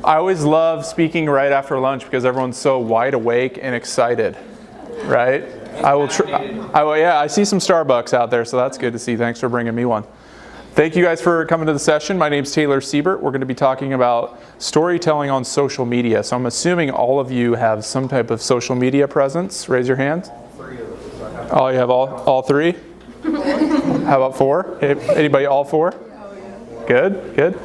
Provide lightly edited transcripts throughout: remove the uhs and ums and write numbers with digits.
I always love speaking right after lunch because everyone's so wide awake and excited, right? Yeah, I see some Starbucks out there, so that's good to see. Thanks for bringing me one. Thank you guys for coming to the session. My name's Taylor Siebert. We're going to be talking about storytelling on social media. So I'm assuming all of you have some type of social media presence. Raise your hands. Oh, you have all three? How about four? Anybody all four? Good, good.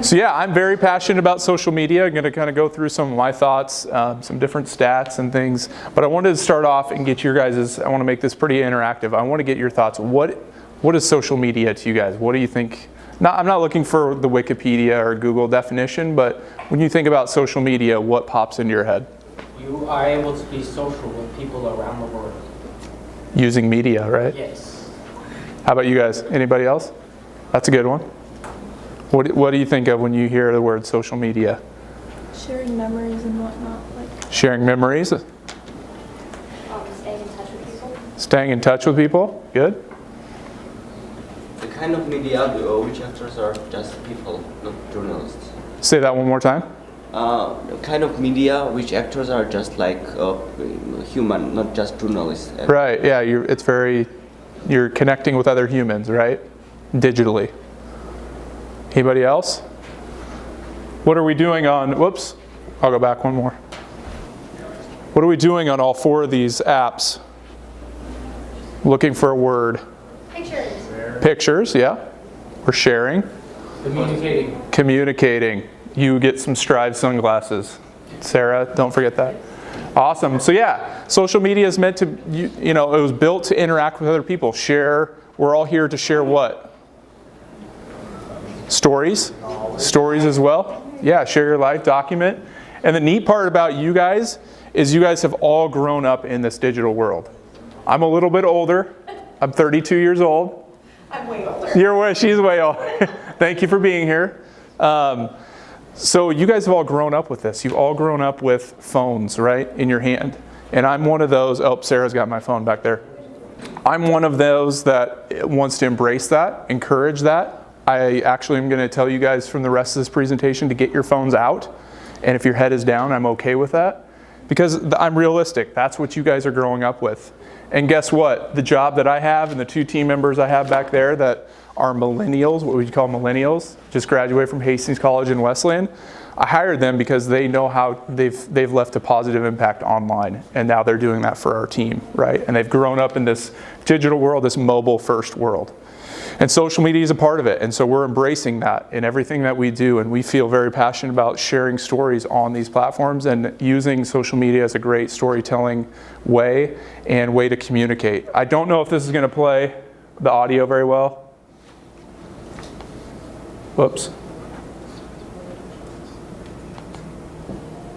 So yeah, I'm very passionate about social media. I'm going to kind of go through some of my thoughts, some different stats and things. But I wanted to start off and get your guys', I want to make this pretty interactive. I want to get your thoughts. What is social media to you guys? What do you think? I'm not looking for the Wikipedia or Google definition, but when you think about social media, what pops into your head? You are able to be social with people around the world. Using media, right? Yes. How about you guys? Anybody else? That's a good one. What do you think of when you hear the word social media? Sharing memories and whatnot. Sharing memories? Staying in touch with people. Staying in touch with people? Good. The kind of media which actors are just people, not journalists. Say that one more time. The kind of media which actors are just like human, not just journalists. Right, yeah, you're connecting with other humans, right? Digitally. Anybody else? What are we doing on, whoops, I'll go back one more. What are we doing on all four of these apps? Looking for a word. Pictures. Pictures, yeah. We're sharing. Communicating. You get some Strive sunglasses. Sarah, don't forget that. Awesome. So yeah, social media is meant to, it was built to interact with other people. Share, we're all here to share what? Stories. Stories as well. Yeah, share your life, document. And the neat part about you guys is you guys have all grown up in this digital world. I'm a little bit older. I'm 32 years old. I'm way older. She's way older. Thank you for being here. So you guys have all grown up with this. You've all grown up with phones, right, in your hand. And I'm one of those, oh, Sarah's got my phone back there. I'm one of those that wants to embrace that, encourage that. I actually am going to tell you guys from the rest of this presentation to get your phones out. And if your head is down, I'm okay with that. Because I'm realistic. That's what you guys are growing up with. And guess what? The job that I have and the two team members I have back there that are millennials, what we call millennials, just graduated from Hastings College in Wesleyan. I hired them because they know how they've left a positive impact online, and now they're doing that for our team, right? And they've grown up in this digital world, this mobile first world. And social media is a part of it, and so we're embracing that in everything that we do, and we feel very passionate about sharing stories on these platforms and using social media as a great storytelling way and way to communicate. I don't know if this is going to play the audio very well. Whoops.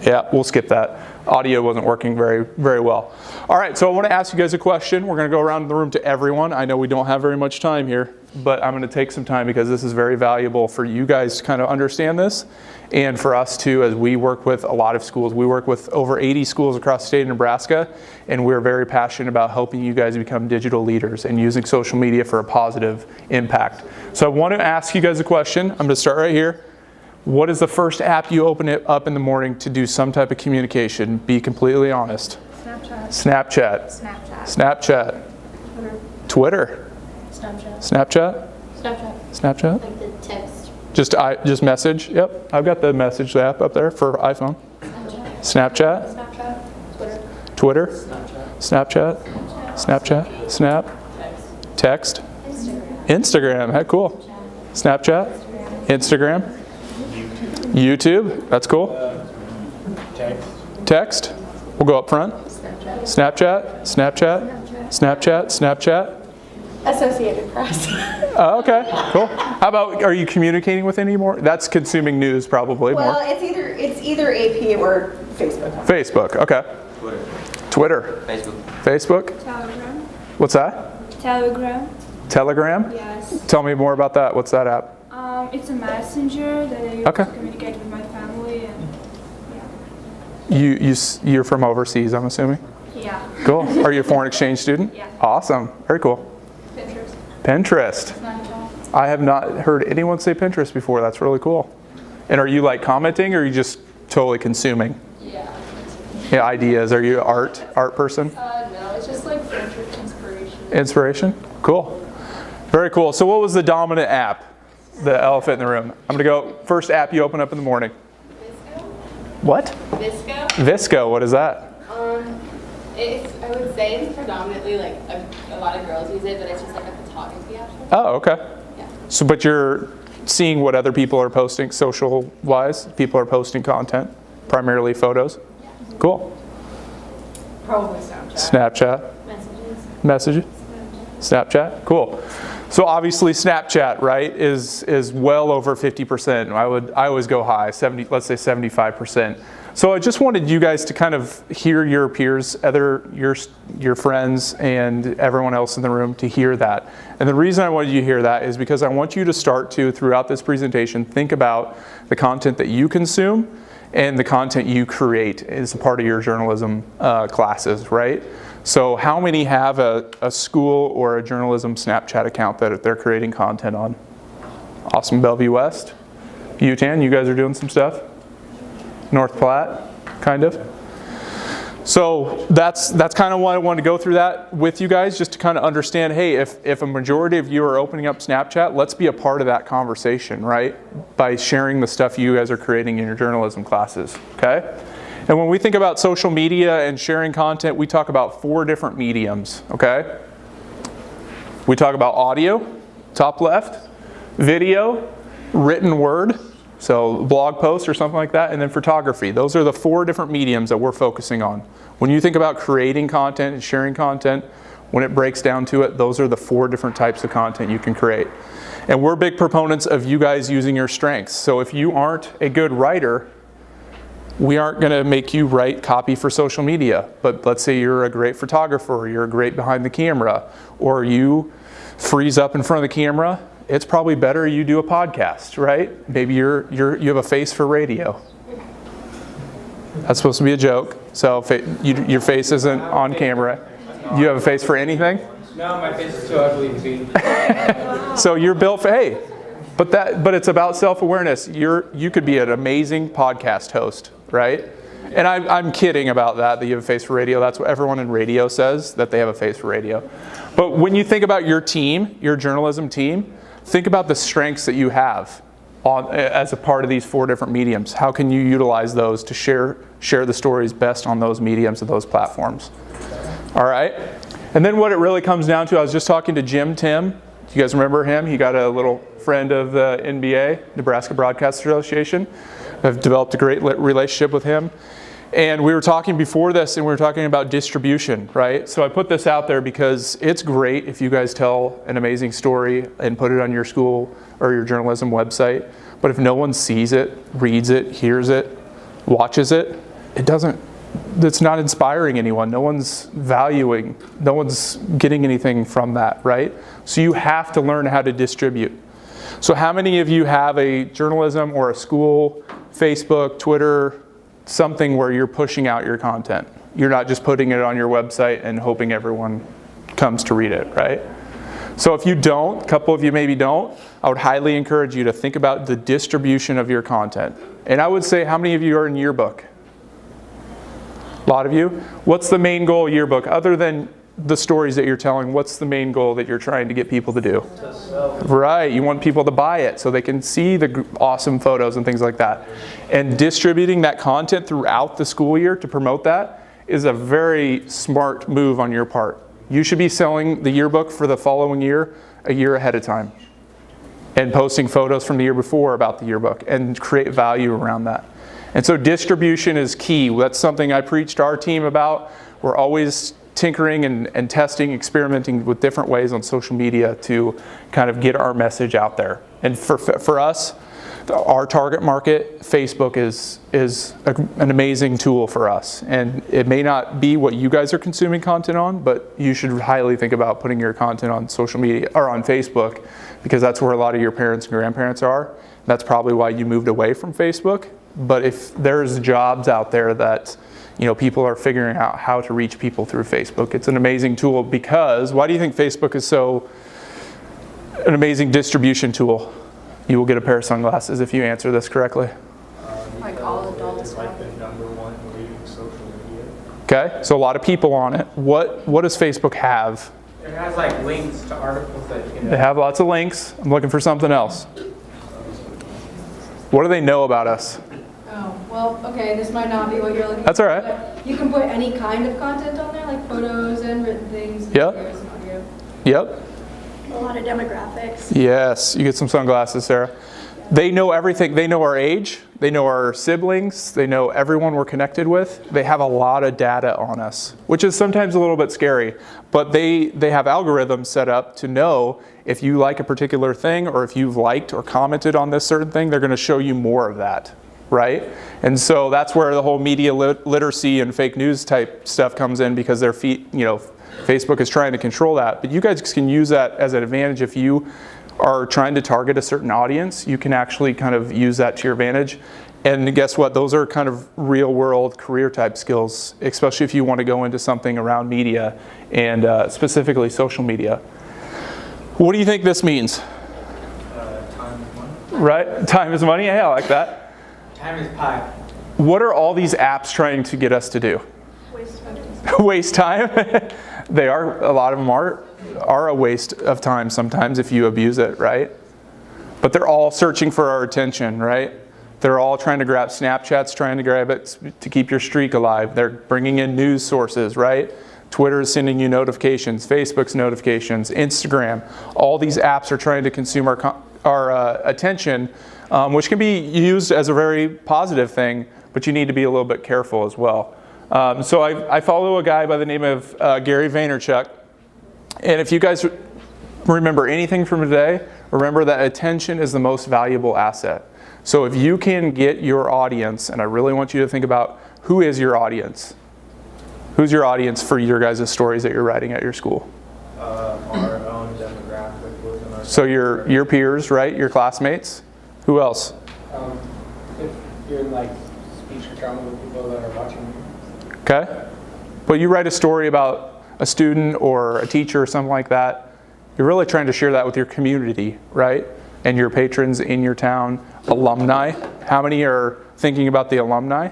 Yeah, we'll skip that. Audio wasn't working very, very well. All right, so I want to ask you guys a question. We're going to go around the room to everyone. I know we don't have very much time here, but I'm going to take some time because this is very valuable for you guys to kind of understand this, and for us too, as we work with a lot of schools. We work with over 80 schools across the state of Nebraska, and we're very passionate about helping you guys become digital leaders and using social media for a positive impact. So I want to ask you guys a question. I'm going to start right here. What is the first app you open it up in the morning to do some type of communication? Be completely honest. Snapchat. Snapchat. Twitter. Snapchat. Like the text. Just message. Yep, I've got the message app up there for iPhone. Snapchat. Twitter. Snapchat. Snap. Text. Instagram. Heck, cool. Snapchat. Instagram. YouTube, that's cool. Text, we'll go up front. Snapchat. Associated Press. Oh, okay, cool. How about, are you communicating with any more? That's consuming news probably more. Well, it's either AP or Facebook. Facebook, okay. Twitter. Facebook. Telegram. What's that? Telegram? Yes. Tell me more about that. What's that app? It's a messenger that I use to communicate with my family, and You're from overseas, I'm assuming? yeah. Cool. Are you a foreign exchange student? Yeah. Awesome. Very cool. Pinterest. Snapchat. I have not heard anyone say Pinterest before. That's really cool. And are you like commenting, or are you just totally consuming? Yeah, ideas. Are you an art person? No, it's just like friendship inspiration. Inspiration? Cool. Very cool. So what was the dominant app? The elephant in the room. I'm going to go first app you open up in the morning. Visco? What? Visco? Visco, what is that? I would say it's predominantly like a lot of girls use it, but it's just like a photography app. Oh, okay. Yeah. So, but you're seeing what other people are posting social-wise? People are posting content, primarily photos? Cool. Probably Snapchat. Snapchat? Messages? Snapchat? Cool. So obviously Snapchat, right, is well over 50%. I always go high, let's say 75%. So I just wanted you guys to kind of hear your peers, your friends, and everyone else in the room to hear that. And the reason I wanted you to hear that is because I want you to start to, throughout this presentation, think about the content that you consume and the content you create as a part of your journalism classes, right? So how many have a school or a journalism Snapchat account that they're creating content on? Awesome. Bellevue West, UTAN, you guys are doing some stuff? North Platte, kind of. So that's kind of why I wanted to go through that with you guys, just to kind of understand, hey, if a majority of you are opening up Snapchat, let's be a part of that conversation, right? By sharing the stuff you guys are creating in your journalism classes, okay? And when we think about social media and sharing content, we talk about 4 different mediums, okay? We talk about audio, top left, video, written word, so blog posts or something like that, and then photography. Those are the 4 different mediums that we're focusing on. When you think about creating content and sharing content, when it breaks down to it, those are the 4 different types of content you can create. And we're big proponents of you guys using your strengths. So if you aren't a good writer, we aren't going to make you write copy for social media. But let's say you're a great photographer, or you're great behind the camera, or you freeze up in front of the camera, it's probably better you do a podcast, right? Maybe you have a face for radio. That's supposed to be a joke. So your face isn't on camera. You have a face for anything? No, my face is too ugly to be. So you're built for, hey, but it's about self-awareness. You could be an amazing podcast host, right? And I'm kidding about that you have a face for radio. That's what everyone in radio says, that they have a face for radio. But when you think about your team, your journalism team, think about the strengths that you have as a part of these 4 different mediums. How can you utilize those to share the stories best on those mediums and those platforms? All right. And then what it really comes down to, I was just talking to Jim Tim. Do you guys remember him? He got a little friend of the NBA, Nebraska Broadcast Association. I've developed a great relationship with him. And we were talking before this, and we were talking about distribution, right? So I put this out there because it's great if you guys tell an amazing story and put it on your school or your journalism website. But if no one sees it, reads it, hears it, watches it, it's not inspiring anyone. No one's valuing, no one's getting anything from that, right? So you have to learn how to distribute. So how many of you have a journalism or a school, Facebook, Twitter, something where you're pushing out your content? You're not just putting it on your website and hoping everyone comes to read it, right? So if you don't, a couple of you maybe don't, I would highly encourage you to think about the distribution of your content. And I would say, how many of you are in yearbook? A lot of you. What's the main goal of yearbook? Other than the stories that you're telling, what's the main goal that you're trying to get people to do? Right, you want people to buy it so they can see the awesome photos and things like that. And distributing that content throughout the school year to promote that is a very smart move on your part. You should be selling the yearbook for the following year a year ahead of time, and posting photos from the year before about the yearbook and create value around that. And so distribution is key. That's something I preached our team about. We're always tinkering and testing, experimenting with different ways on social media to kind of get our message out there. And for us, our target market, Facebook is an amazing tool for us. And it may not be what you guys are consuming content on, but you should highly think about putting your content on social media or on Facebook, because that's where a lot of your parents and grandparents are. That's probably why you moved away from Facebook. But if there's jobs out there that people are figuring out how to reach people through Facebook, it's an amazing tool. Because why do you think Facebook is so an amazing distribution tool? You will get a pair of sunglasses if you answer this correctly. Like all adults It's like the number one leading social media. Okay, so a lot of people on it. What does Facebook have? It has like links to articles that you can. They have lots of links. I'm looking for something else. What do they know about us? Oh, well, okay, this might not be what you're looking for. That's all right. But you can put any kind of content on there, like photos and written things. And Yep. videos and audio. Yep. A lot of demographics. Yes, you get some sunglasses, Sarah. They know everything. They know our age. They know our siblings. They know everyone we're connected with. They have a lot of data on us, which is sometimes a little bit scary. But they have algorithms set up to know if you like a particular thing or if you've liked or commented on this certain thing, they're going to show you more of that, right? And so that's where the whole media literacy and fake news type stuff comes in, because Facebook is trying to control that. But you guys can use that as an advantage. If you are trying to target a certain audience, you can actually kind of use that to your advantage. And guess what? Those are kind of real world career type skills, especially if you want to go into something around media and specifically social media. What do you think this means? Time is money. Right? Time is money? Yeah, I like that. Time is pie. What are all these apps trying to get us to do? Waste time. They are, a lot of them are a waste of time sometimes if you abuse it, right? But they're all searching for our attention, right? They're all trying to grab, Snapchat's trying to grab it to keep your streak alive. They're bringing in news sources, right? Twitter is sending you notifications, Facebook's notifications, Instagram. All these apps are trying to consume our attention, which can be used as a very positive thing, but you need to be a little bit careful as well. So I follow a guy by the name of Gary Vaynerchuk. And if you guys remember anything from today, remember that attention is the most valuable asset. So if you can get your audience, and I really want you to think about who is your audience? Who's your audience for your guys' stories that you're writing at your school? Our own demographic within our. So your peers, right? Your classmates? Who else? If you're in like speech or drama with people that are watching you. Okay. But you write a story about a student or a teacher or something like that, you're really trying to share that with your community, right? And your patrons in your town, alumni. How many are thinking about the alumni?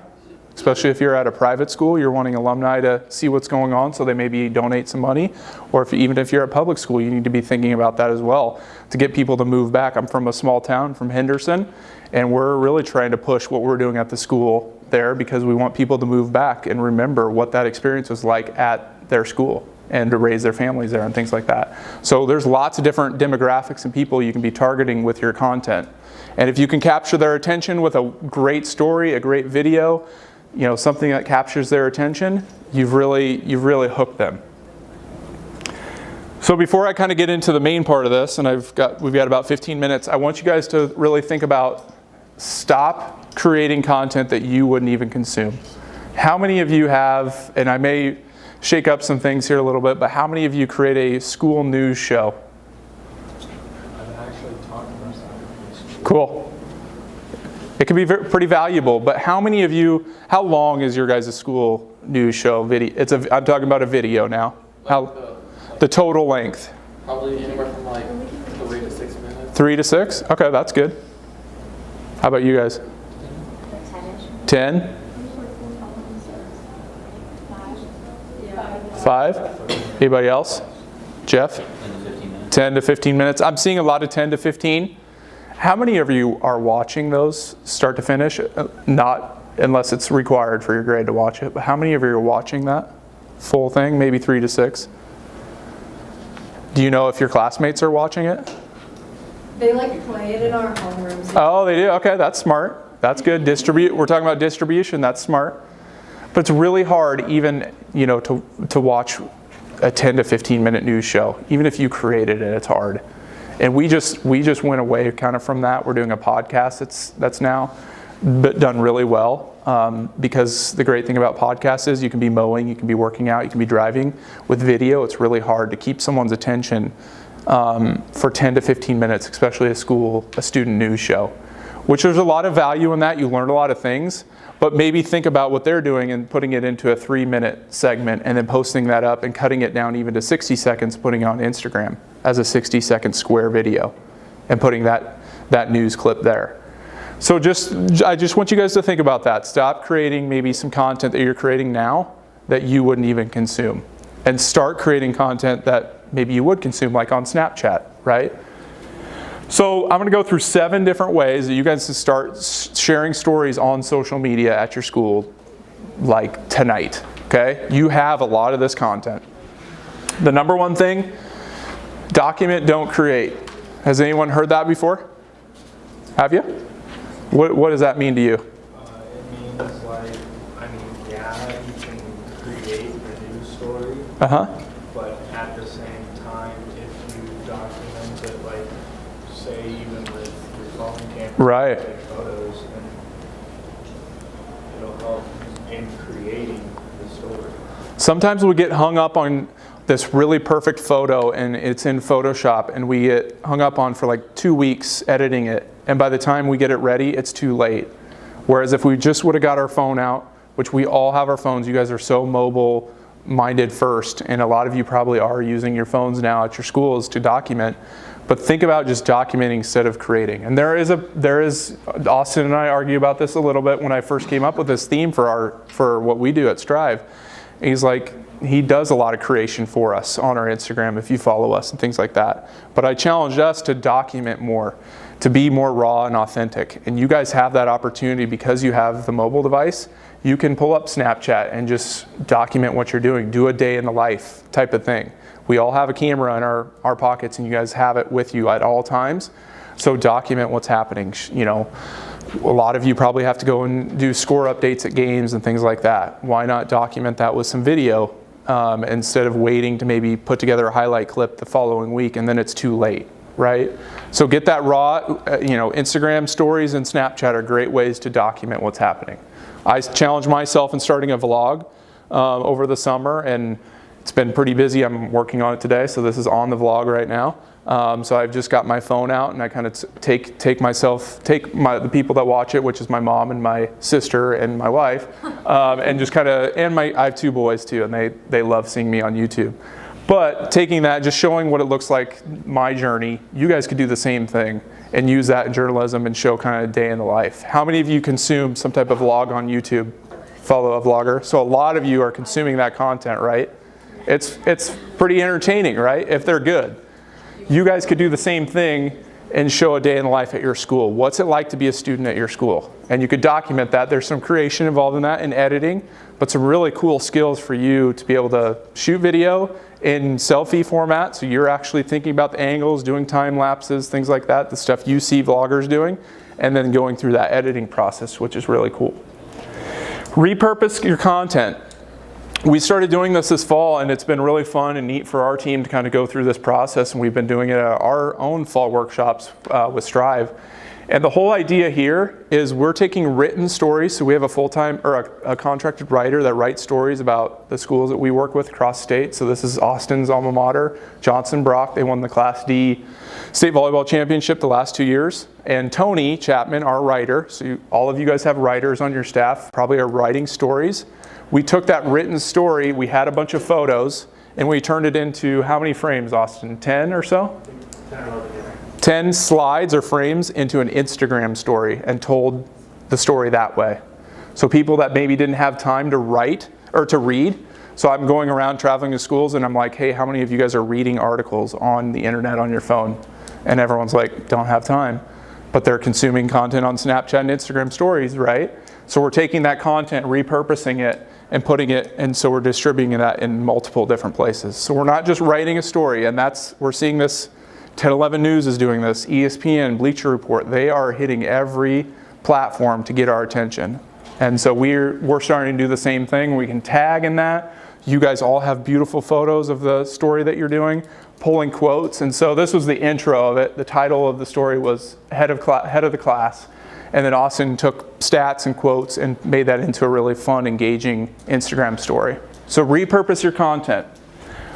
Especially if you're at a private school, you're wanting alumni to see what's going on, so they maybe donate some money. Or even if you're at public school, you need to be thinking about that as well to get people to move back. I'm from a small town, from Henderson, and we're really trying to push what we're doing at the school there because we want people to move back and remember what that experience was like at their school and to raise their families there and things like that. So there's lots of different demographics and people you can be targeting with your content. And if you can capture their attention with a great story, a great video, something that captures their attention, you've really hooked them. So before I kind of get into the main part of this, and we've got about 15 minutes, I want you guys to really think about stop creating content that you wouldn't even consume. How many of you have, and I may shake up some things here a little bit, but how many of you create a school news show? I've actually talked about something. Cool. It can be pretty valuable, but how many of you, how long is your guys' school news show video? I'm talking about a video now. The total length? Probably anywhere from like 3 to 6 minutes. 3 to 6? Okay, that's good. How about you guys? 10? 5? Anybody else? Jeff? 10 to 15 minutes. I'm seeing a lot of 10 to 15. How many of you are watching those start to finish? Not unless it's required for your grade to watch it, but how many of you are watching that full thing? Maybe 3 to 6. Do you know if your classmates are watching it? They play it in our homerooms. Oh, they do? Okay, that's smart. That's good. We're talking about distribution. That's smart. But it's really hard even, to watch a 10 to 15 minute news show. Even if you created it, it's hard. And we just went away kind of from that. We're doing a podcast that's now done really well. Because the great thing about podcasts is you can be mowing, you can be working out, you can be driving. With video, it's really hard to keep someone's attention for 10 to 15 minutes, especially a student news show. Which there's a lot of value in that. You learn a lot of things. But maybe think about what they're doing and putting it into a 3-minute segment and then posting that up and cutting it down even to 60 seconds, putting it on Instagram as a 60-second square video and putting that that news clip there. So I just want you guys to think about that. Stop creating maybe some content that you're creating now that you wouldn't even consume, and start creating content that maybe you would consume, like on Snapchat, right? So I'm going to go through 7 different ways that you guys can start sharing stories on social media at your school, like tonight, okay? You have a lot of this content. The number one thing, document, don't create. Has anyone heard that before? Have you? What does that mean to you? It means like, yeah, you can create a news story, but at the same time, if you document it, like, say even with your phone camera, Right. take photos, and it'll help in creating the story. Sometimes we get hung up on this really perfect photo and it's in Photoshop, and we get hung up on for like 2 weeks editing it, and by the time we get it ready, it's too late. Whereas if we just would have got our phone out, which we all have our phones, you guys are so mobile minded first, and a lot of you probably are using your phones now at your schools to document, but think about just documenting instead of creating. And there is Austin and I argue about this a little bit when I first came up with this theme for what we do at Strive. He's like, he does a lot of creation for us on our Instagram if you follow us and things like that. But I challenged us to document more, to be more raw and authentic. And you guys have that opportunity because you have the mobile device. You can pull up Snapchat and just document what you're doing. Do a day in the life type of thing. We all have a camera in our pockets, and you guys have it with you at all times. So document what's happening. You know, a lot of you probably have to go and do score updates at games and things like that. Why not document that with some video instead of waiting to maybe put together a highlight clip the following week and then it's too late, right? So get that raw, Instagram stories and Snapchat are great ways to document what's happening. I challenged myself in starting a vlog over the summer, and it's been pretty busy. I'm working on it today, so this is on the vlog right now. So I've just got my phone out, and I kind of take the people that watch it, which is my mom and my sister and my wife, and just kind of, I have 2 boys too, and they love seeing me on YouTube. But taking that, just showing what it looks like, my journey, you guys could do the same thing and use that in journalism and show kind of a day in the life. How many of you consume some type of vlog on YouTube? Follow a vlogger? So a lot of you are consuming that content, right? It's pretty entertaining, right? If they're good. You guys could do the same thing and show a day in the life at your school. What's it like to be a student at your school? And you could document that. There's some creation involved in that and editing, but some really cool skills for you to be able to shoot video in selfie format. So you're actually thinking about the angles, doing time lapses, things like that, the stuff you see vloggers doing, and then going through that editing process, which is really cool. Repurpose your content. We started doing this fall, and it's been really fun and neat for our team to kind of go through this process, and we've been doing it at our own fall workshops with Strive. And the whole idea here is we're taking written stories, so we have a full-time or a contracted writer that writes stories about the schools that we work with across state. So this is Austin's alma mater, Johnson Brock. They won the Class D state volleyball championship the last 2 years. And Tony Chapman, our writer, so all of you guys have writers on your staff, probably are writing stories. We took that written story, we had a bunch of photos, and we turned it into how many frames, Austin? 10 or so? 10 slides or frames into an Instagram story and told the story that way. So people that maybe didn't have time to write or to read, so I'm going around traveling to schools and I'm like, hey, how many of you guys are reading articles on the internet on your phone? And everyone's like, don't have time. But they're consuming content on Snapchat and Instagram stories, right? So we're taking that content, repurposing it, and putting it, and so we're distributing that in multiple different places. So we're not just writing a story, and we're seeing this, 1011 News is doing this, ESPN, Bleacher Report, they are hitting every platform to get our attention. And so we're starting to do the same thing. We can tag in that. You guys all have beautiful photos of the story that you're doing, pulling quotes, and so this was the intro of it. The title of the story was Head of the Class. And then Austin took stats and quotes and made that into a really fun, engaging Instagram story. So repurpose your content.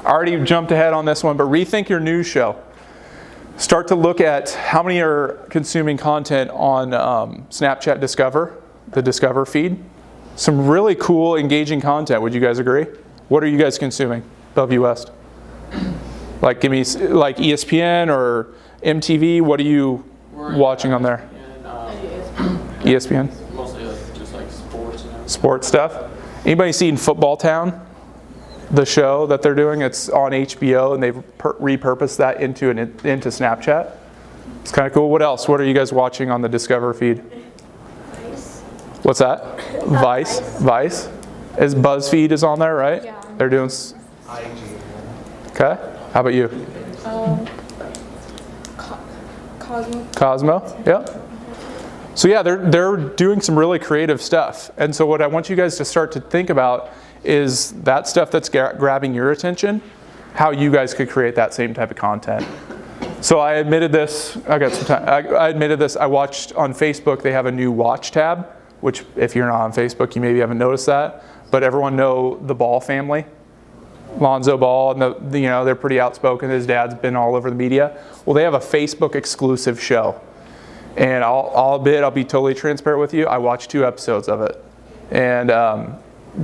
I already jumped ahead on this one, but rethink your news show. Start to look at how many are consuming content on Snapchat Discover, the Discover feed. Some really cool, engaging content. Would you guys agree? What are you guys consuming, Bellevue West? Like, give me like ESPN or MTV. What do you? We're watching on there? And, ESPN? mostly just like sports and everything. Sports stuff. Anybody seen Football Town? The show that they're doing? It's on HBO, and they've repurposed that into Snapchat. It's kind of cool. What else? What are you guys watching on the Discover feed? Vice. What's that? Vice. Vice. Is BuzzFeed is on there, right? Yeah. They're doing. Okay. How about you? Cosmo. Cosmo. Yep. So yeah, they're doing some really creative stuff. And so what I want you guys to start to think about is that stuff that's grabbing your attention, how you guys could create that same type of content. So I admitted this, I got some time. I admitted this, I watched on Facebook, they have a new watch tab, which if you're not on Facebook, you maybe haven't noticed that, but everyone know the Ball family. Lonzo Ball, and they're pretty outspoken. His dad's been all over the media. Well, they have a Facebook exclusive show. And I'll be totally transparent with you. I watched 2 episodes of it. And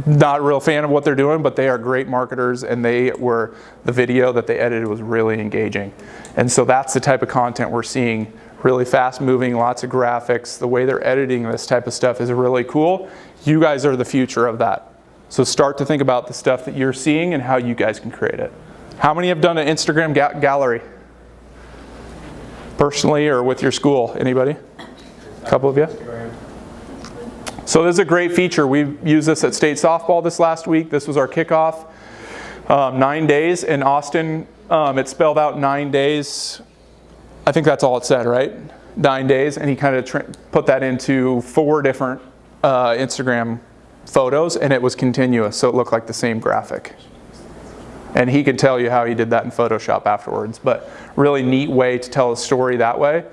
not a real fan of what they're doing, but they are great marketers, and the video that they edited was really engaging. And so that's the type of content we're seeing, really fast moving, lots of graphics. The way they're editing this type of stuff is really cool. You guys are the future of that. So start to think about the stuff that you're seeing and how you guys can create it. How many have done an Instagram gallery? Personally or with your school? Anybody? A couple of you? So this is a great feature. We used this at state softball this last week. This was our kickoff. 9 days in Austin. It spelled out 9 days. I think that's all it said, right? 9 days. And he kind of put that into 4 different Instagram photos, and it was continuous, so it looked like the same graphic. And he could tell you how he did that in Photoshop afterwards, but really neat way to tell a story that way.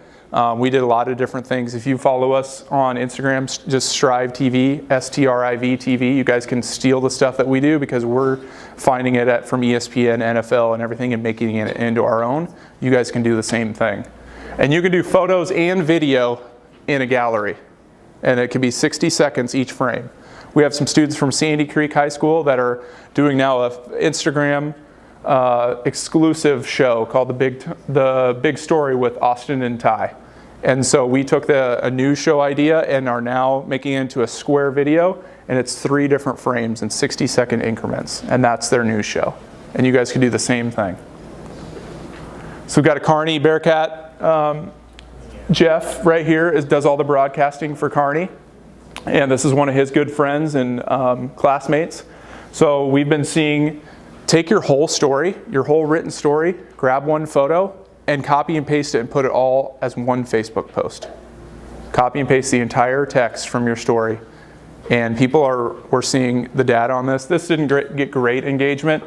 We did a lot of different things. If you follow us on Instagram, just Strive TV, STRIV TV, you guys can steal the stuff that we do because we're finding it from ESPN, NFL, and everything and making it into our own. You guys can do the same thing. And you can do photos and video in a gallery, and it can be 60 seconds each frame. We have some students from Sandy Creek High School that are doing now an Instagram exclusive show called the Big Story with Austin and Ty. And so we took a news show idea and are now making it into a square video, and it's 3 different frames in 60-second increments, and that's their news show. And you guys can do the same thing. So we've got a Kearney Bearcat. Jeff right here does all the broadcasting for Kearney. And this is one of his good friends and classmates. So we've been seeing, take your whole story, your whole written story, grab one photo, and copy and paste it and put it all as one Facebook post. Copy and paste the entire text from your story. And we're seeing the data on this. This didn't get great engagement,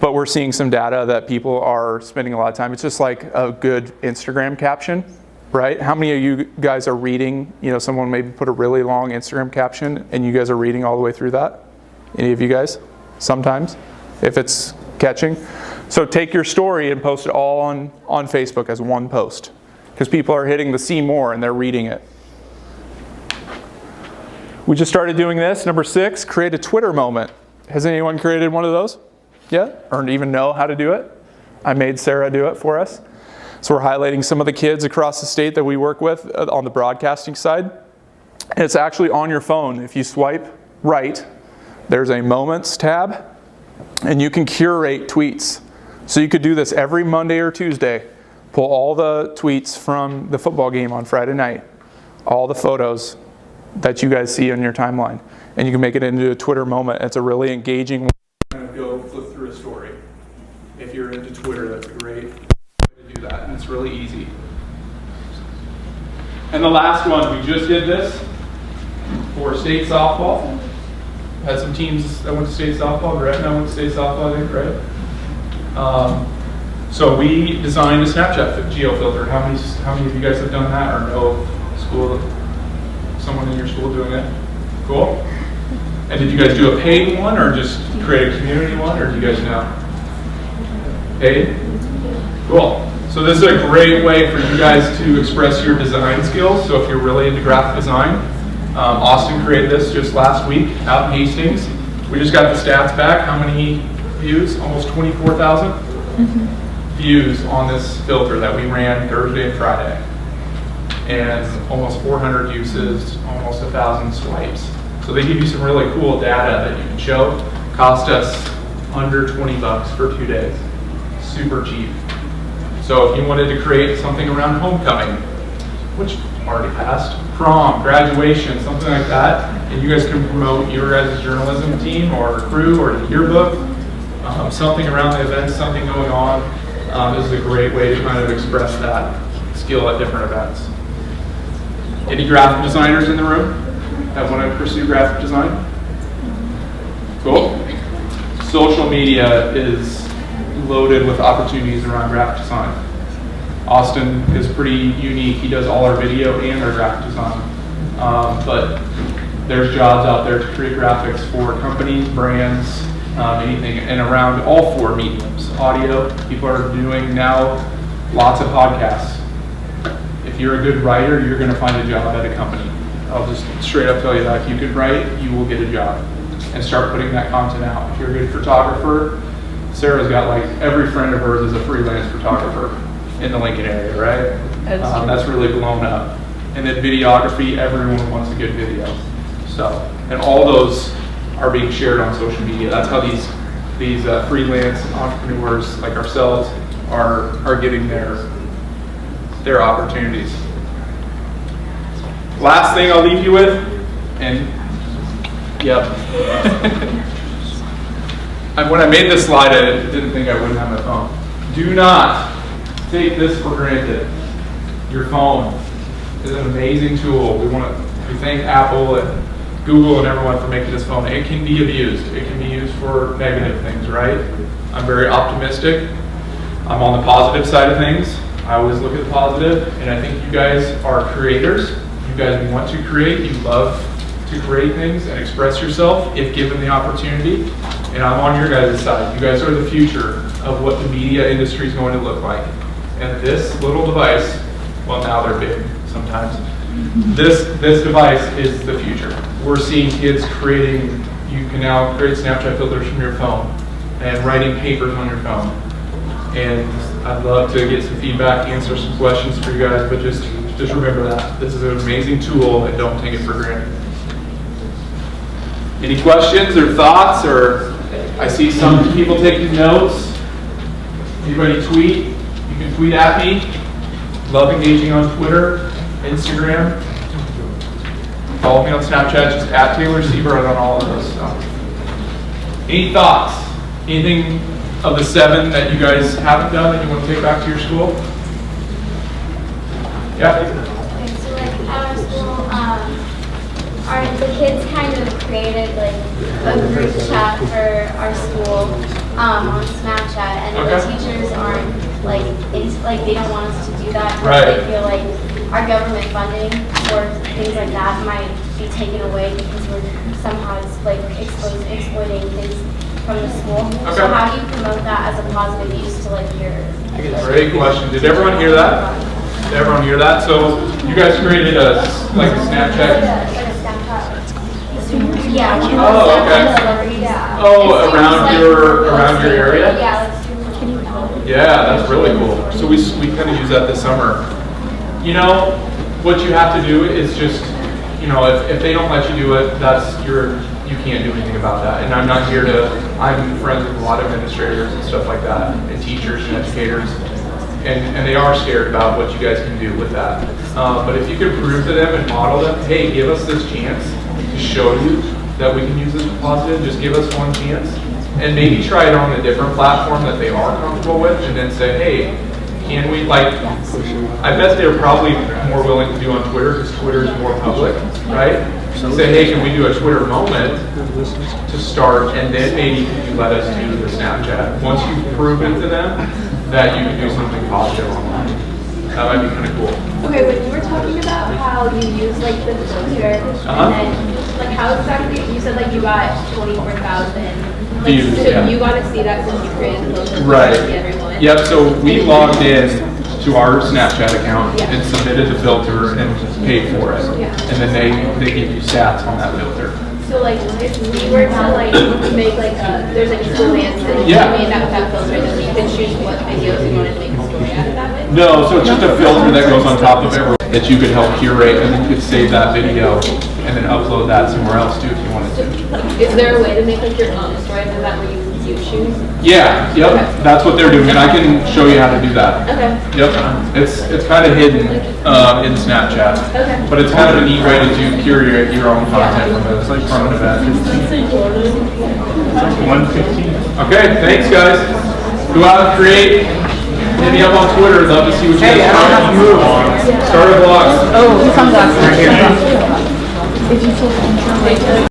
but we're seeing some data that people are spending a lot of time. It's just like a good Instagram caption. Right? How many of you guys are reading, someone maybe put a really long Instagram caption and you guys are reading all the way through that? Any of you guys? Sometimes, if it's catching. So take your story and post it all on Facebook as one post. Because people are hitting the see more and they're reading it. We just started doing this. Number 6, create a Twitter moment. Has anyone created one of those yet? Or even know how to do it? I made Sarah do it for us. So we're highlighting some of the kids across the state that we work with on the broadcasting side. And it's actually on your phone. If you swipe right, there's a Moments tab, and you can curate tweets. So you could do this every Monday or Tuesday. Pull all the tweets from the football game on Friday night, all the photos that you guys see on your timeline, and you can make it into a Twitter moment. It's a really engaging way to go flip through a story. If you're into Twitter, that's a great that, and it's really easy. And the last one, we just did this for state softball. Had some teams that went to state softball. Gretna went to state softball, I think, right? So we designed a Snapchat geo filter. How many of you guys have done that or know of someone in your school doing it? Cool. And did you guys do a paid one or just create a community one, or do you guys know? Paid? Cool. So this is a great way for you guys to express your design skills. So if you're really into graphic design, Austin created this just last week out in Hastings. We just got the stats back. How many views? Almost 24,000 views on this filter that we ran Thursday and Friday. and almost 400 uses, almost 1,000 swipes. So they give you some really cool data that you can show. Cost us under 20 bucks for 2 days. Super cheap. So if you wanted to create something around homecoming, which already passed, prom, graduation, something like that, and you guys can promote your guys' journalism team or crew or the yearbook, something around the event, something going on, this is a great way to kind of express that skill at different events. Any graphic designers in the room that want to pursue graphic design? Cool. Social media is loaded with opportunities around graphic design. Austin is pretty unique. He does all our video and our graphic design. But there's jobs out there to create graphics for companies, brands, anything, and around all 4 mediums. Audio, people are doing now lots of podcasts. If you're a good writer, you're going to find a job at a company. I'll just straight up tell you that. If you can write, you will get a job. And start putting that content out. If you're a good photographer, Sarah's got like every friend of hers is a freelance photographer in the Lincoln area, right? That's really blown up. And then videography, everyone wants a good video. So, and all those are being shared on social media. That's how these freelance entrepreneurs like ourselves are getting their opportunities. Last thing I'll leave you with, and yep. When I made this slide, I didn't think I wouldn't have my phone. Do not take this for granted. Your phone is an amazing tool. We thank Apple and Google and everyone for making this phone. It can be abused. It can be used for negative things, right? I'm very optimistic. I'm on the positive side of things. I always look at the positive, and I think you guys are creators. You guys want to create. You love to create things and express yourself if given the opportunity. And I'm on your guys' side. You guys are the future of what the media industry is going to look like. And this little device, well, now they're big sometimes. This device is the future. We're seeing kids creating, you can now create Snapchat filters from your phone and writing papers on your phone. And I'd love to get some feedback, answer some questions for you guys, but just remember that. This is an amazing tool and don't take it for granted. Any questions or thoughts? Or I see some people taking notes. Anybody tweet? You can tweet at me. Love engaging on Twitter, Instagram. Follow me on Snapchat, just at Taylor Seabird on all of those stuff. Any thoughts? Anything of the 7 that you guys haven't done that you want to take back to your school? Yeah? Okay, so like at our school, the kids kind of created like a group chat for our school on Snapchat, and the teachers aren't like they don't want us to do that. Right. They feel like our government funding or things like that might be taken away because we're somehow exploiting things from the school. Okay. So how do you promote that as a positive use to like your? Great question. Did everyone hear that? Did everyone hear that? So you guys created a Snapchat. Yeah. Oh, okay. Oh, around your area? Yeah. Yeah, that's really cool. So we kind of use that this summer. You know, what you have to do is just, if they don't let you do it, you can't do anything about that. And I'm not here I'm friends with a lot of administrators and stuff like that, and teachers and educators, and they are scared about what you guys can do with that. But if you can prove to them and model them, hey, give us this chance to show you that we can use this positive, just give us one chance. And maybe try it on a different platform that they are comfortable with, and then say, hey, can we, I bet they're probably more willing to do on Twitter because Twitter is more public, right? Say, hey, can we do a Twitter moment to start, and then maybe can you let us do the Snapchat? Once you've proven to them that you can do something positive online. That might be kind of cool. Okay, when you were talking about how you use the filter, and then how exactly you said you got 24,000 views. So Yeah. you got to see that since you created the filter. Right. Everyone. Yep. So we logged in to our Snapchat account and submitted the filter and paid for it, and then they give you stats on that filter. So if we were to make there's a school dance and you made that with that filter, then you could choose what videos you wanted to make a story out of that with? No, so it's just a filter that goes on top of every. that you could help curate, and then you could save that video and then upload that somewhere else too if you wanted to. Is there a way to make like your own story? Is that where you choose? Yeah, yep, Okay. that's what they're doing, and I can show you how to do that. Okay. Yep, it's kind of hidden in Snapchat, Okay. but it's kind of a neat way to curate your own content from an event. 1:15. Okay, thanks guys. Go out and create. Hit me up on Twitter. Love to see what you guys start a blog. Oh, sunglasses right here.